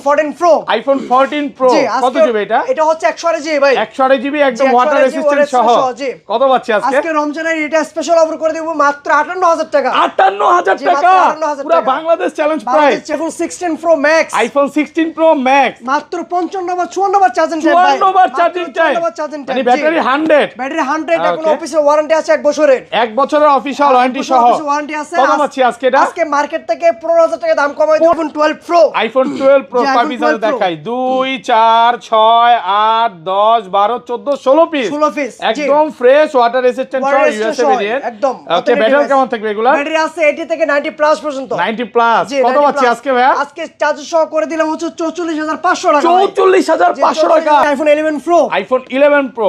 14 Pro iPhone 14 Pro কত GB এটা? এটা হচ্ছে 128 জিবি ভাই, 128 জিবি একদম ওয়াটার রেজিস্ট্যান্ট সহ। কত পাচ্ছি আজকে? আজকে রমজানের এটা স্পেশাল অফার করে দেব মাত্র 58000 টাকা। 58000 টাকা পুরো Bangladesh challenge price. IPhone 16 Pro Max, iPhone 16 Pro Max মাত্র 55 বার 54 বার চার্জিং টাইম ভাই, 54 বার চার্জিং টাইম, মানে ব্যাটারি 100, ব্যাটারি 100, এখন অফিসিয়াল ওয়ারেন্টি আছে 1 বছরের, 1 বছরের অফিশিয়াল ওয়ারেন্টি সহ ওয়ারেন্টি আছে। কত পাচ্ছি আজকে এটা? আজকে মার্কেট থেকে 15000 টাকা দাম কমাই দেব আইফোন 12 Pro। আইফোন 12 Pro কয় পিস আছে দেখাই? 2 4 6 8 10 12 14 16 পিস একদম ফ্রেশ ওয়াটার রেজিস্ট্যান্ট সহ ইউএসএ ভেরিয়েন্ট একদম। ওকে, ব্যাটারি কেমন থাকবে এগুলা? ব্যাটারি আছে 80 থেকে 90 প্লাস পর্যন্ত। 90 প্লাস কত পাচ্ছি আজকে ভাই? আজকে চার্জ সহ করে দিলাম হচ্ছে 44500 টাকা। 44500 টাকা iPhone 11 Pro, iPhone 11 Pro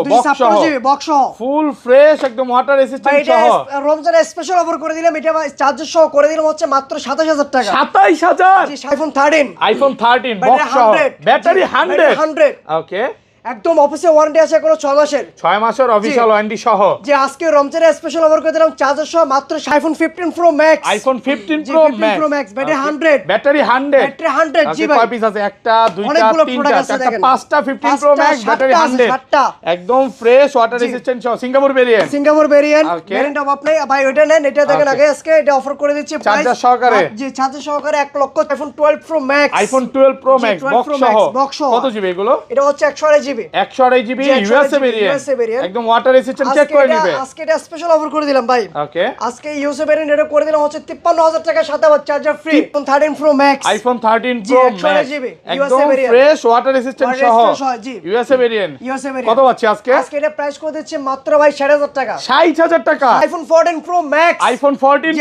box সহ ফুল ফ্রেশ একদম ওয়াটার রেজিস্ট্যান্ট সহ। রমজানের স্পেশাল অফার করে দিলাম, এটা চার্জ সহ করে দিলাম হচ্ছে মাত্র 27000 টাকা। 27000 আইফোন 13 বক্স সহ ব্যাটারি 100 ওকে, একদম অফিসিয়াল ওয়ারেন্টি আছে কোনো 6 মাসের, 6 মাসের অফিশিয়াল ওয়ারেন্টি সহ। যে আজকে রমজানের স্পেশাল অফার করে দিলাম চার্জার সহ মাত্র iPhone 15 Pro Max, iPhone 15 Pro Max battery 100 জি ভাই। কয় পিস আছে? একটা দুইটা তিনটা চারটা পাঁচটা 15 Pro Max ব্যাটারি 100 একদম ফ্রেশ ওয়াটার রেজিস্ট্যান্ট সহ। সিঙ্গাপুর ভেরিয়েন্ট অফ আপনি ভাই ওটা নেন, এটা দেখেন আগে আজকে এটা অফার করে দিচ্ছি চার্জার সহকারে, জি চার্জার সহকারে 1 লক্ষ। IPhone 12 Pro Max, iPhone 12 Pro Max box সহ কত জিবি এগুলো? এটা হচ্ছে 128 জিবি, 128 জিবি ইউএসএ ভেরিয়েন্ট একদম ওয়াটার রেজিস্ট্যান্ট চেক করে নেবে। আজকে এটা স্পেশাল অফার করে দিলাম ভাই। ওকে, আজকে ইউএসএ ভেরিয়েন্ট এটা করে দিলাম হচ্ছে 53000 টাকা, সাথে আবার charger free. IPhone 13 Pro Max, iPhone 13 Pro Max একদম ফ্রেশ ওয়াটার রেজিস্ট্যান্ট সহ ইউএসএ ভেরিয়েন্ট কত পাচ্ছি আজকে? আজকে এটা প্রাইস করে দিচ্ছি মাত্র ভাই 60000 টাকা। 60000 টাকা iPhone 14 Pro Max, iPhone 14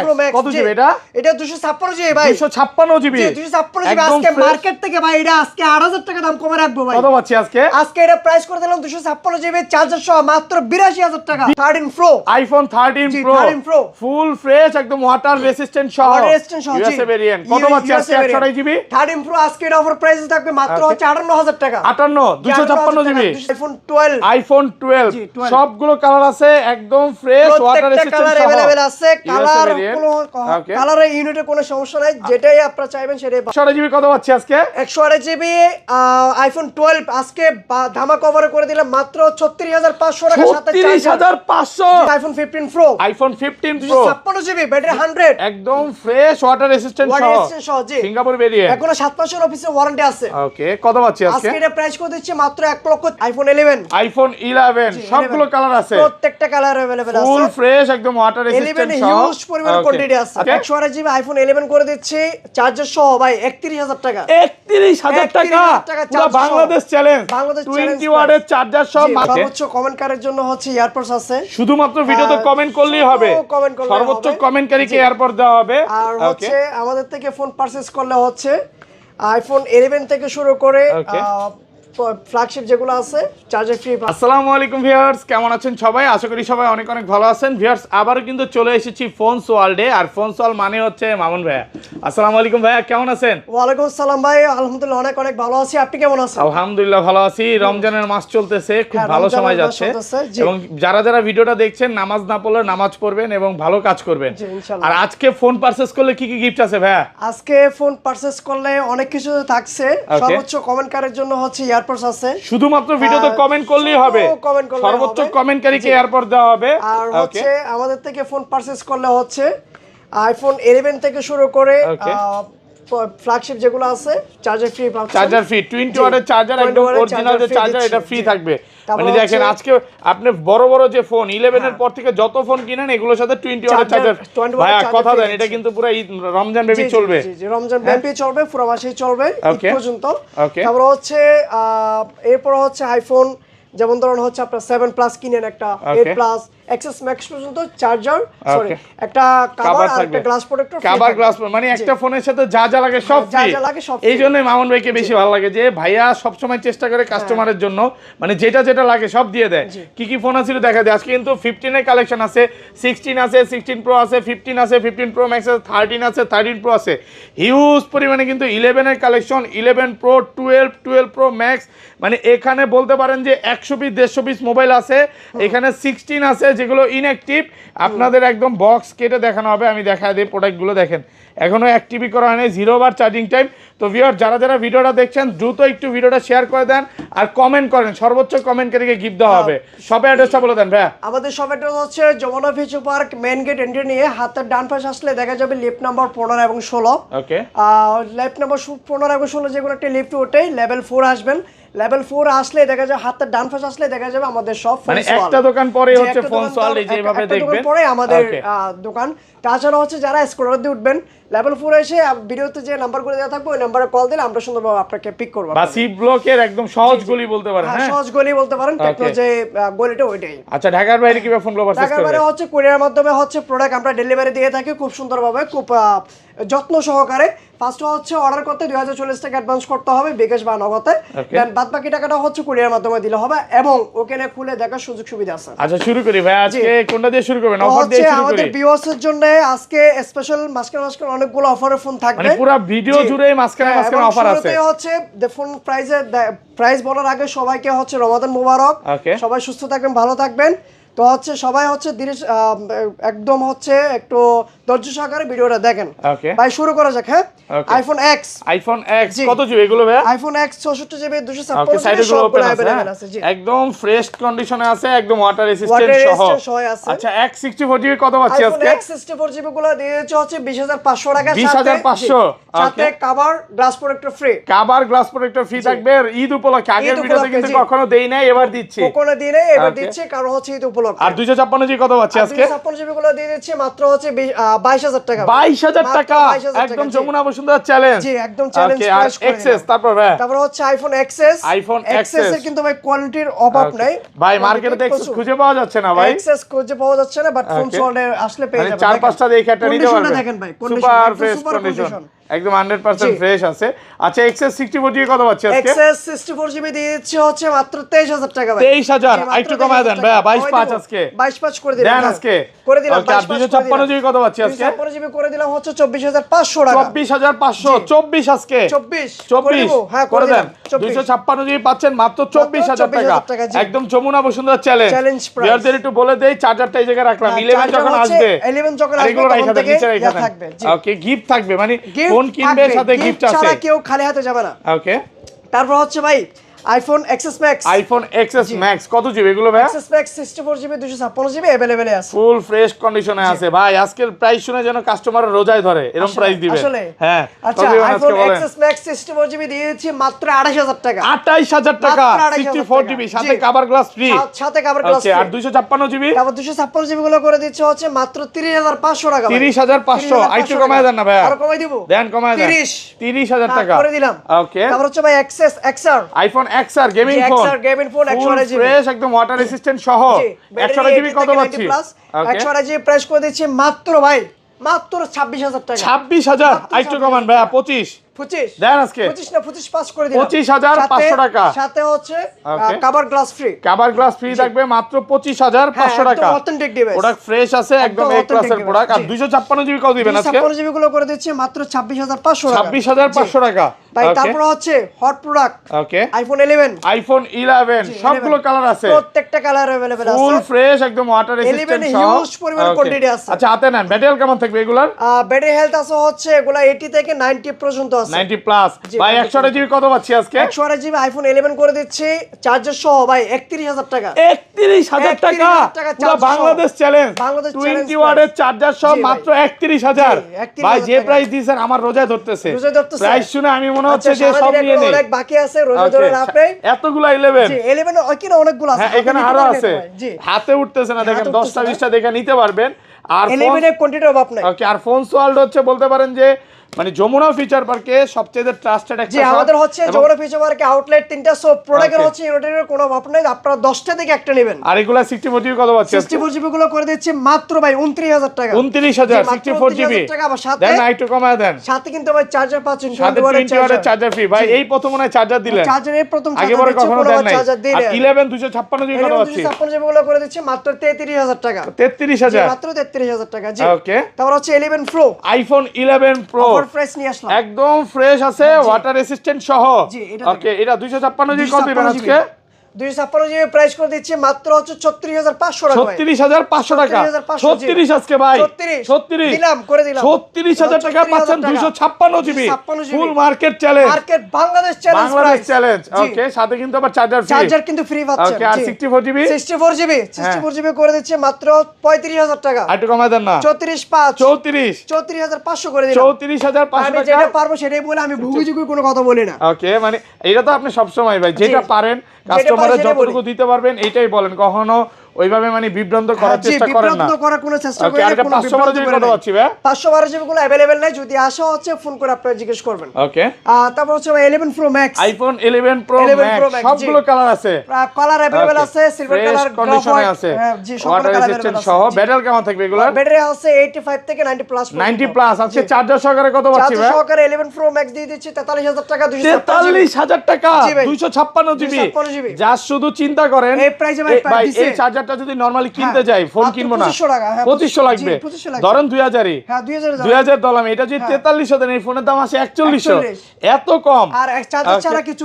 Pro Max কত জিবি এটা? এটা 256 জিবি ভাই, 256 জিবি 256 জিবি। আজকে মার্কেট থেকে ভাই এটা আজকে 8000 টাকা দাম কমে রাখবো ভাই। কত পাচ্ছি আজকে? আজকে এটা প্রাইস করে দিলাম 256 জিবি চার্জার সহ মাত্র 82000 টাকা। 13 Pro, iPhone 13 Pro full fresh একদম ওয়াটার রেজিস্ট্যান্ট সহ ইউএসএ ভেরিয়েন্ট কত পাচ্ছি আজকে? 128 জিবি 13 Pro আজকে এর অফার প্রাইস থাকবে মাত্র হচ্ছে 58000 টাকা। 256 জিবি আইফোন 12 সবগুলো কালার আছে একদম ফ্রেশ ওয়াটার রেজিস্ট্যান্ট সহ अवेलेबल আছে। কালারে ইউনিটে কোনো সমস্যা নাই, যেটাই আপনারা চাইবেন সেটাই। 128 জিবি কত পাচ্ছি আজকে? 128 জিবি আইফোন 12 আজকে ধামাকা অফারে করে দিলাম মাত্র 36500 টাকা, সাথে 36500। IPhone 15 Pro, iPhone 15 Pro 56 GB battery 100 একদম ফ্রেশ ওয়াটার রেজিস্ট্যান্ট সহ সিঙ্গাপুর ভেরিয়েন্ট এখনো 7 মাসের অফিসিয়াল ওয়ারেন্টি আছে। ওকে, কত পাচ্ছি আজকে? আজকে এটা প্রাইস করে দিচ্ছি মাত্র 1 লক্ষ। আইফোন 11 সবগুলো কালার আছে, প্রত্যেকটা কালার अवेलेबल আছে, ফুল ফ্রেশ একদম ওয়াটার রেজিস্ট্যান্ট সহ হিউজ পরিমাণ কোয়ান্টিটি আছে। 128 জিবি আইফোন 11 করে দিচ্ছি চার্জার সহ ভাই 31000 টাকা। 31000 টাকা পুরো বাংলাদেশ চ্যালেঞ্জ 20 ওয়াটের চার্জার সহ। সর্বোচ্চ কমেন্টকারীর জন্য হচ্ছে এয়ারপডস আছে, শুধুমাত্র ভিডিওতে কমেন্ট করলেই হবে, সর্বোচ্চ কমেন্টকারীকে এয়ারপড দেওয়া হবে। আর হচ্ছে আমাদের থেকে ফোন পারচেজ করলে হচ্ছে আইফোন 11 থেকে শুরু করে ফ্ল্যাগশিপ যেগুলো আছে চার্জার ফ্রি। আসসালামু আলাইকুম ভিউয়ার্স, কেমন আছেন সবাই? আশা করি সবাই অনেক অনেক ভালো আছেন। ভিউয়ার্স, আবারও কিন্তু চলে এসেছি ফোনস ওয়ার্ল্ডে, আর ফোনস ওয়ার্ল্ড মানে হচ্ছে মামুন ভাইয়া। আসসালামু আলাইকুম ভাইয়া, কেমন আছেন? ওয়ালাইকুম আসসালাম ভাই, আলহামদুলিল্লাহ অনেক অনেক ভালো আছি, আপনি কেমন আছেন? আলহামদুলিল্লাহ ভালো আছি। রমজানের মাস চলতেছে, খুব ভালো সময় যাচ্ছে, এবং যারা যারা ভিডিওটা দেখছেন নামাজ না পড়লে নামাজ পড়বেন এবং ভালো কাজ করবেন। আর আজকে ফোন পারচেজ করলে কি কি গিফট আছে ভাইয়া? আজকে ফোন পারচেজ করলে অনেক কিছু থাকছে, সর্বোচ্চ কমেন্টকারীর জন্য হচ্ছে এয়ারপডস আছে, শুধুমাত্র ভিডিওতে কমেন্ট করলেই হবে, সর্বোচ্চ কমেন্টকারীকে এয়ারপড দেওয়া হবে। আর হচ্ছে আমাদের থেকে ফোন পারচেজ করলে হচ্ছে আইফোন 11 থেকে শুরু করে ফ্ল্যাগশিপ যেগুলো আছে চার্জার ফ্রি 20 ওয়াটের চার্জার, একদম অরিজিনাল যে চার্জার, এটা ফ্রি থাকবে। মানে দেখেন আজকে আপনি বড় বড় যে ফোন 11 এর পর থেকে যত ফোন কিনেন এগুলোর সাথে 20 ওয়াটের চার্জার। ভাইয়া কথা দেন, এটা কিন্তু পুরো রমজান ব্যাপী চলবে। জি রমজান ব্যাপী চলবে, পুরো মাসেই চলবে ঈদ পর্যন্ত। তারপর হচ্ছে এরপর হচ্ছে আইফোন, যেমন ধরুন হচ্ছে আপনার 7 প্লাস কিনেন একটা, 8 প্লাস এক্সএস ম্যাক্স পর্যন্ত চার্জার, সরি একটা কভার আর একটা গ্লাস প্রোটেক্টর, কভার গ্লাস, মানে একটা ফোনের সাথে যা যা লাগে সব ফ্রি। এইজন্যই মামুন ভাইকে বেশি ভালো লাগে যে ভাইয়া সব সময় চেষ্টা করে কাস্টমারের জন্য মানে যেটা যেটা লাগে সব দিয়ে দেয়। কি কি ফোন আছে দেখা যায়। আজকে কিন্তু 15 এর কালেকশন আছে, 16 আছে, 16 Pro আছে, 15 আছে, 15 Pro Max আছে, 13 আছে, 13 Pro আছে, হিউজ পরিমাণে কিন্তু 11 এর কালেকশন, 11 Pro, 12 Pro Max, মানে এখানে বলতে পারেন যে 100 পিস 150 পিস মোবাইল আছে। এখানে 16 আছে যেগুলো ইনঅ্যাক্টিভ, আপনাদের একদম বক্স কেটে দেখানো হবে। আমি দেখাই দিই প্রোডাক্টগুলো, দেখেন এখনো অ্যাক্টিভই করা হয়নি, 0 বার চার্জিং টাইম। তো ভিউয়ার যারা যারা ভিডিওটা দেখছেন দ্রুত একটু ভিডিওটা শেয়ার করে দেন আর কমেন্ট করেন, সর্বোচ্চ কমেন্টকারীকে গিফট দেওয়া হবে। শপের অ্যাড্রেসটা বলে দেন ভাইয়া। আমাদের শপ অ্যাড্রেস হচ্ছে Jamuna Future Park main gate entry নিয়ে হাতের ডান পাশে আসলে দেখা যাবে লিফট নাম্বার 15 এবং 16। ওকে, লিফট নাম্বার 15 এবং 16 যে কোনো একটা লিফট উঠেই লেভেল 4 আসবেন। লেভেল 4 আসলে দেখা যাবে হাতের ডান পাশে আসলে দেখা যাবে আমাদের শপ। মানে একটা দোকান পরে হচ্ছে ফোনস ওয়ার্ল্ড, এই যেভাবে দেখবেন পরে আমাদের দোকান। তাছাড়া হচ্ছে যারা স্ক্রলার দিয়ে উঠবেন লেভেল 4 এসে ভিডিওতে যে নাম্বারগুলো দেওয়া থাকবে ওই নাম্বারে কল দিলে আমরা সুন্দরভাবে আপনাকে পিক করব। বা সি ব্লকের একদম সহজ গলি বলতে পারেন। হ্যাঁ, সহজ গলি বলতে পারেন, টেকনোলজি গলিটা ওইটাই। আচ্ছা, ঢাকার বাইরে কিভাবে ফোনগুলো পারচেজ করবে? ঢাকার বাইরে হচ্ছে কুরিয়ার মাধ্যমে হচ্ছে প্রোডাক্ট আমরা ডেলিভারি দিয়ে থাকি খুব সুন্দরভাবে, খুব যত্ন সহকারে। ফার্স্ট হচ্ছে অর্ডার করতে 2040 টাকা অ্যাডভান্স করতে হবে বিকাশ বা নগদে, দেন বাদ বাকি টাকাটা হচ্ছে কুরিয়ার মাধ্যমে দিলে হবে এবং ওখানে খুলে দেখার সুযোগ সুবিধা আছে। আচ্ছা, শুরু করি ভাই। আজকে কোনটা দিয়ে শুরু করবেন? অফার দিয়ে শুরু করি। আমাদের ভিউয়ার্সের জন্য আজকে স্পেশাল মাঝখানে অনেকগুলো অফারের ফোন থাকবে, মানে পুরো ভিডিও জুড়ে মাঝখানে অফার আছে। হচ্ছে ফোন প্রাইস বলার আগে সবাইকে হচ্ছে রমাদান মুবারক। সবাই সুস্থ থাকবেন, ভালো থাকবেন। তো হচ্ছে সবাই হচ্ছে একদম হচ্ছে একটু ধৈর্য সহকারে ভিডিওটা দেখেন। ভাই শুরু করা যাক। হ্যাঁ, আইফোন এক্স কত জিবি এগুলো ভাই? আইফোন এক্স 64 জিবি 256 সবগুলো अवेलेबल আছে। জি, একদম ফ্রেশ কন্ডিশনে আছে, একদম ওয়াটার রেসিস্ট্যান্ট সহ আছে। আচ্ছা, এক্স 64 জিবি কত পাচ্ছি আজকে? এক্স 64 জিবি গুলো দিয়েছে হচ্ছে 20500 টাকা, 20500 সাথে cover glass protector free. Cover glass protector free থাকবে ঈদ উপলক্ষে। আগের ভিডিওতে কিন্তু কখনো দেই নাই, এবার দিচ্ছি। কখনো দিই নাই, এবার দিচ্ছি কারণ হচ্ছে ঈদ উপলক্ষে। আর 256 জিবি কত পাচ্ছি আজকে? 256 জিবি গুলো দিয়ে দিচ্ছি মাত্র হচ্ছে 22000 টাকা। 22000 টাকা, একদম যমুনা বসুন্ধরা চ্যালেঞ্জ। জি, একদম চ্যালেঞ্জ প্রাইস করে। এক্সএস তারপর হচ্ছে আইফোন এক্সএস। এর কিন্তু ভাই কোয়ালিটির অভাব নাই ভাই, মার্কেটে এক্সএস খুঁজে পাওয়া যাচ্ছে না ভাই। এক্সএস খুঁজে পাওয়া যাচ্ছে না, বাট ফোন সোল্ডে আসলে পেয়ে যাবেন। 4-5টা দেখে একটা নিতে পারবেন। দেখেন ভাই, সুপার ফ্রেশ কন্ডিশন, একদম 100% ফ্রেশ আছে। আচ্ছা, এক্সএস 64 জিবি কত পাচ্ছি আজকে? এক্সএস 64 জিবি দিয়েছি হচ্ছে মাত্র 23000 টাকা ভাই। 23000 একটু কমায় দেন ভাই। 22.5 আজকে 22.5 করে দিলাম। দেন আজকে করে দিলাম। 256 জিবি কত পাচ্ছি আজকে? 256 জিবি করে দিলাম হচ্ছে 24500 টাকা। 24500 24 আজকে 24 হ্যাঁ করে দেন। 256 জিবি পাচ্ছেন মাত্র 24000 টাকা, একদম যমুনা বসুন্ধরা চ্যালেঞ্জ প্রাইস। ইয়ারদের একটু বলে দেই, চার্জারটা এই জায়গায় রাখলাম। 11 যখন আসবে, 11 যখন আসবে এগুলো রাখা থাকবে। ওকে, গিফট থাকবে, মানে ফোন কিনবে সাথে গিফট আছে, ছাড়া কেউ খালি হাতে যাবে না। ওকে, তারপর হচ্ছে ভাই আইফোন এক্সএস ম্যাক্স কত জিবি এগুলো ভাই? XS max 64 GB 256 GB available আছে, ফুল ফ্রেশ কন্ডিশনে আছে ভাই। আজকের প্রাইস শুনে যেন কাস্টমার রোজায় ধরে এরকম প্রাইস দিবে। আসলে হ্যাঁ, আচ্ছা, আইফোন এক্সএস ম্যাক্স 64 জিবি দিয়েছি মাত্র 28000 টাকা। 28000 টাকা 64 জিবি সাথে কভার গ্লাস ফ্রি। সাথে কভার গ্লাস ফ্রি। আর 256 জিবি, তারপর 256 জিবি গুলো করে দিচ্ছে হচ্ছে মাত্র 30500 টাকা। 30500 আইটু কমায় দেন না ভাই। আর কমাই দিব, দেন কমায় দেন। 30000 টাকা করে দিলাম। ওকে, তারপর হচ্ছে ভাই XS XR iPhone XR gaming phone, gaming phone 128 GB fresh, একদম ওয়াটার রেসিস্ট্যান্ট সহ। 128 জিবি কত পাচ্ছি? 128 জিবি প্রাইস করে দিচ্ছি মাত্র ভাই মাত্র 26000 টাকা। 26000 আইটু কমান ভাই। 25 দেন আজকে 25 না 25 করে দিলাম। 25500 টাকা সাথে হচ্ছে cover glass free. Cover glass free থাকবে মাত্র 25500 টাকা। একদম অথেন্টিক ডিভাইস, প্রোডাক্ট ফ্রেশ আছে, একদম এ ক্লাসের প্রোডাক্ট। আর 256 জিবি কত দিবেন আজকে? 256 জিবি গুলো করে দিচ্ছি মাত্র 26500 টাকা। 26500 টাকা ভাই। তারপর হচ্ছে হট প্রোডাক্ট, ওকে, আইফোন 11 সবগুলো কালার আছে, প্রত্যেকটা কালার अवेलेबल আছে, ফুল ফ্রেশ, একদম ওয়াটার রেসিস্ট্যান্ট সহ। হিউজ পরিমাণ কোয়ান্টিটি আছে। আচ্ছা, হাতে নেন। ব্যাটারি কেমন থাকবে এগুলার? ব্যাটারি হেলথ আছে হচ্ছে এগুলা 80 থেকে 90 পর্যন্ত আছে, 90 প্লাস ভাই। 128 জিবি কত পাচ্ছি আজকে? 128 জিবি আইফোন 11 করে দিচ্ছি চার্জার সহ ভাই 31000 টাকা। 31000 টাকা পুরো বাংলাদেশ চ্যালেঞ্জ। 20 ওয়াটের চার্জার সহ মাত্র 31000 ভাই। যে প্রাইস দিয়েছেন আমার রোজায় ধরতেছে। প্রাইস শুনে আমি মনে হচ্ছে যে সব নিয়ে নেই, অনেক বাকি আছে রোজা ধরে লাভ নেই। এতগুলো 11 জি 11 ওইখানে অনেকগুলো আছে। হ্যাঁ, এখানে আরো আছে, হাতে উঠতেছে না, দেখেন 10টা 20টা দেখে নিতে পারবেন। আর 11 এর কোয়ান্টিটি অভাব নাই। ওকে, আর ফোনস ওয়ার্ল্ড হচ্ছে বলতে পারেন যে মানে যমুনা ফিচার পার্কে সবচেয়ে ট্রাস্টেড একটা জি, আমাদের হচ্ছে যমুনা ফিচার পার্কে আউটলেট 3টা, সব প্রোডাক্টের হচ্ছে ইউনিটের কোনো অভাব নাই। আপনারা 10টা থেকে একটা নেবেন। আর এগুলা 64 জিবি কত পাচ্ছেন? 64 জিবি গুলো করে দিচ্ছি মাত্র ভাই 29000 টাকা। 29000 64 জিবি দেন, একটু কমায় দেন। সাথে কিন্তু ভাই চার্জার পাচ্ছেন, 20 ওয়াটের চার্জার ফ্রি ভাই। এই প্রথম মনে চার্জার দিলেন, চার্জার এই প্রথম আগে পরে কখনো দেন নাই। আর 11 256 জিবি কত পাচ্ছি? 256 জিবি গুলো করে দিচ্ছি মাত্র 33000 টাকা। 33000 মাত্র 33000 টাকা। জি, ওকে। তারপর হচ্ছে 11 pro, iPhone 11 pro offer price নিয়ে আসলাম, একদম ফ্রেশ আছে, ওয়াটার রেসিস্ট্যান্ট সহ। ওকে, এটা 256 জিবি কত দিবেন আজকে? 256GB প্রাইস করে দিচ্ছি মাত্র হচ্ছে 36500 টাকা। 36500 টাকা। 36 আজকে ভাই 36 দিলাম করে দিলাম 36000 টাকা পাচ্ছেন 256GB full market challenge, market Bangladesh challenge, Bangladesh challenge. Okay, সাথে কিন্তু আবার চার্জার ফ্রি, চার্জার কিন্তু ফ্রি পাচ্ছেন। ওকে, আর 64GB 64GB করে দিচ্ছি মাত্র 35000 টাকা। আর একটু কমায় দেন না, 34500 করে দিলাম। 34500 আমি টাকা। যেটা পারবো সেটাই বলে, আমি ভুগিচুগি কোনো কথা বলি না। ওকে, মানে এটা তো আপনি সব সময় ভাই যেটা পারেন কাস্টমারের যতটুকু দিতে পারবেন এইটাই বলেন, কখনো ওইভাবে মানে বিভ্রান্ত করার চেষ্টা করেন না। বিভ্রান্ত করার কোনো চেষ্টা ওকে, করেন আর না। এটা 512 জিবি কত পাচ্ছি ভাই? 512 গুলো अवेलेबल নাই, যদি আসা হচ্ছে ফোন করে আপনারা জিজ্ঞেস করবেন। ওকে, তারপর হচ্ছে 11 Pro Max, iPhone 11 Pro Max সবগুলো কালার আছে, কালার अवेलेबल আছে, সিলভার কালার, কন্ডিশনে আছে, জি সব ওয়াটার কালার রেজিস্ট্যান্ট अवेलेबल সহ। আছে। ব্যাটারি কেমন থাকবে এগুলো? ব্যাটারি আছে 85 থেকে 90 প্লাস। 90 প্লাস। আজকে চার্জার সহকারে কত পাচ্ছি ভাই? চার্জার সহকারে 11 Pro Max দিয়ে দিচ্ছি 43000 টাকা। 43000 টাকা 256 জিবি। যা শুধু চিন্তা করেন এই প্রাইসে ভাই এই চার্জারটা যদি নরমালি কিনতে যাই, ফোন কিনবো না 2500 লাগবে, ধরেন 2000ই, হ্যাঁ 2000 দলাম, এটা যদি 4300 দেন এই ফোনের দাম আসে 4100, এত কম। আর চার্জার ছাড়া কিছু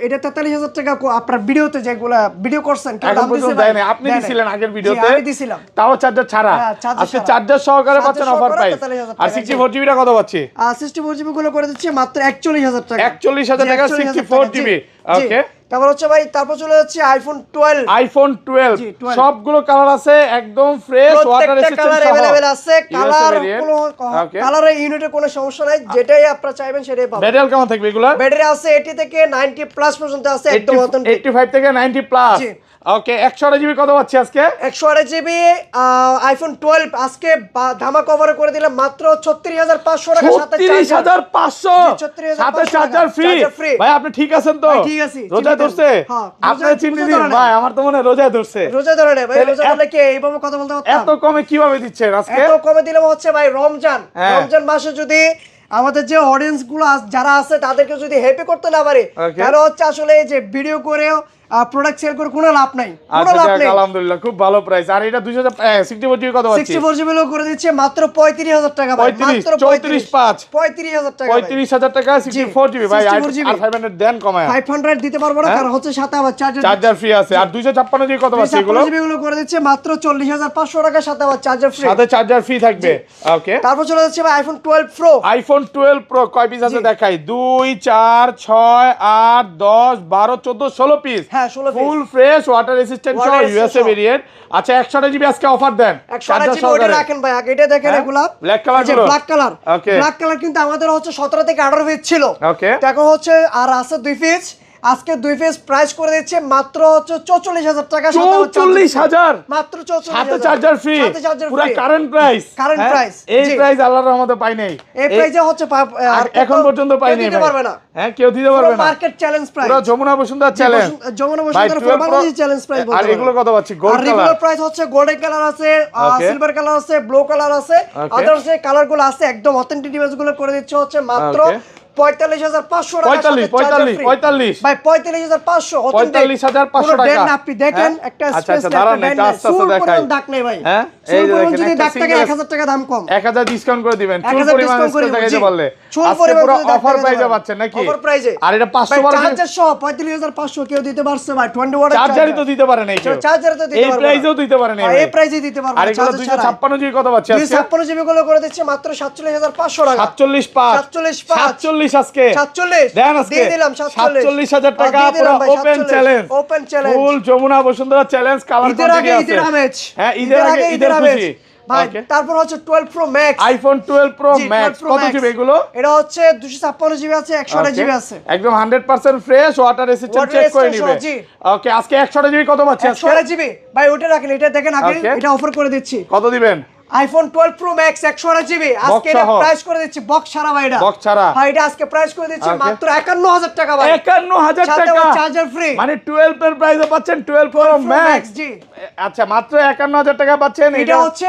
এটা 43000 টাকা আপনার ভিডিওতে যেগুলা ভিডিও করছেন কেউ দাম দিছে ভাই? আপনি দিছিলেন আগের ভিডিওতে, আমি দিছিলাম, তাও চার্জার ছাড়া। আজকে চার্জার সহকারে পাচ্ছেন অফার প্রাইস। আর 64GB টা কত পাচ্ছি? 64GB গুলো করে দিচ্ছি মাত্র 41000 টাকা। 41000 টাকা 64GB। ওকে, তারপর হচ্ছে ভাই, তারপর চলে যাচ্ছে আইফোন 12। আইফোন 12 সবগুলো কালার আছে, একদম fresh, water resistant colour available আছে। কালারের ইউনিটে কোনো সমস্যা নাই, যেটাই আপনারা চাইবেন সেটাই পাবেন। ব্যাটারি কেমন থাকবে এগুলা? ব্যাটারি আছে 80 থেকে 90 প্লাস পর্যন্ত আছে, একদম অথেন্টিক। 85 থেকে 90 প্লাস। ওকে, 128GB কত পাচ্ছি আজকে? 128GB আইফোন 12 আজকে ধামাকা অফারে করে দিলাম মাত্র 36500 টাকা, সাথে 36500 সাথে চার্জার ফ্রি। ভাই আপনি ঠিক আছেন তো? ঠিক আছে। রোজা ধরছে? আপনারা চিন্তা দিন ভাই, আমার তো মনে হয় রোজা ধরছে। রোজা ধরে না ভাই, রোজা ধরলে কি এইভাবে কথা বলতে পারতাম? এত কমে কিভাবে দিচ্ছেন আজকে? এত কমে দিলাম হচ্ছে ভাই রমজান মাসে যদি আমাদের যে অডিয়েন্স গুলো যারা আছে তাদেরকে যদি হ্যাপি করতে না পারে, তাহলে হচ্ছে আসলে এই যে ভিডিও করেও প্রোডাক্ট সেল করে কোনো লাভ নাই, কোনো লাভ নেই। আলহামদুলিল্লাহ খুব ভালো প্রাইস। আর এটা 64GB কত পাচ্ছি? 64GB লো করে দিচ্ছে মাত্র 35000 টাকা ভাই, মাত্র 35000 টাকা, 35000 টাকা 64GB ভাই। আর 500 দেন কমায় 500 দিতে পারবো না, কারণ হচ্ছে সাথে আবার চার্জার ফ্রি আছে। আর 256GB কত পাচ্ছি এগুলো? 256GB গুলো করে দিচ্ছে মাত্র 40500 টাকা, সাথে আবার চার্জার ফ্রি, সাথে চার্জার ফ্রি থাকবে। ওকে, তারপর চলে যাচ্ছে ভাই আইফোন 12 Pro। আইফোন 12 Pro কয় পিস আছে দেখাই? 2 4 6 8 10 12 14 16 পিস। হ্যাঁ 16 piece, full fresh water resistant সহ ইউএসএ ভেরিয়েন্ট। আচ্ছা 128GB আজকে অফার দেন। 128GB ওটা রাখেন ভাই, আগে এটা দেখেন এগুলা ব্ল্যাক কালার, যে ব্ল্যাক কালার। ওকে, ব্ল্যাক কালার কিন্তু আমাদের হচ্ছে 17 থেকে 18 পিস ছিল। ওকে, এখন হচ্ছে আর আছে 2 পিস। আজকে 2 পিস প্রাইস করে দিচ্ছে মাত্র হচ্ছে 44000 টাকা, 44000 মাত্র 44000 সাথে চার্জার ফ্রি, পুরো কারেন্ট প্রাইস। এই প্রাইস আল্লাহর রহমতে পাই নাই, এই প্রাইসে হচ্ছে এখন পর্যন্ত পাই নাই, দিতে পারবে না। হ্যাঁ কেউ দিতে পারবে না, মার্কেট চ্যালেঞ্জ প্রাইস, পুরো Jamuna Bashundhara challenge, Jamuna Bashundhara Bangladesh challenge price বলতে। আর এগুলো কত পাচ্ছি? গোল্ড কালার, রেগুলার প্রাইস হচ্ছে গোল্ডেন কালার আছে, সিলভার কালার আছে, ব্লু কালার আছে, আদার্স যে কালারগুলো আছে একদম অথেন্টিক ইমেজগুলো করে দিচ্ছে হচ্ছে মাত্র 45500 টাকা। 45 ভাই 45500 45500 টাকা। আপনি দেখেন একটা স্পেস দাগ নেই ভাই। হ্যাঁ এই দেখেন যদি দাগ থেকে 1000 টাকা দাম কম, 1000 ডিসকাউন্ট করে দিবেন। চুল পরিমাণ স্কেল দেখাইতে পারলে আজকে পুরো অফার প্রাইসে পাচ্ছেন নাকি? অফার প্রাইসে। আর এটা 500 বার চার্জার সহ 45500 কেউ দিতে পারছে ভাই। 20 ওয়াট চার্জারই তো দিতে পারে নাই কেউ, চার্জারই তো দিতে পারবে, এই প্রাইসেও দিতে পারে নাই, এই প্রাইসে দিতে পারবে। আর এগুলো 256GB কত পাচ্ছি আজকে? 256GB গুলো করে দিচ্ছে মাত্র 47500 টাকা। 47 আজকে 47 দেন আজকে দিয়ে দিলাম 47000 টাকা পুরো open challenge, full Jamuna Bashundhara challenge. Colour quantity আছে, হ্যাঁ ঈদের আগে ঈদের খুশি ভাই। তারপর হচ্ছে 12 Pro Max, iPhone 12 Pro Max কত জিবি এগুলো? এটা হচ্ছে 256GB আছে, 128GB আছে, একদম 100% ফ্রেশ ওয়াটার রেজিস্ট্যান্ট চেক করে নিবে। ওকে, আজকে 128GB কত পাচ্ছি আজকে? 128GB ভাই ওটা রাখেন, এটা দেখেন আগে, এটা অফার করে দিচ্ছি। কত দিবেন? আইফোন 12 Pro Max 128GB আজকে এটা প্রাইস করে দিচ্ছি বক্স ছাড়া ভাই, এটা বক্স ছাড়া ভাই, এটা আজকে প্রাইস করে দিচ্ছি মাত্র 51000 টাকা ভাই। 51000 টাকা চার্জার ফ্রি, মানে 12 এর প্রাইসে পাচ্ছেন 12 Pro Max। জি আচ্ছা মাত্র 51000 টাকা পাচ্ছেন। এটা হচ্ছে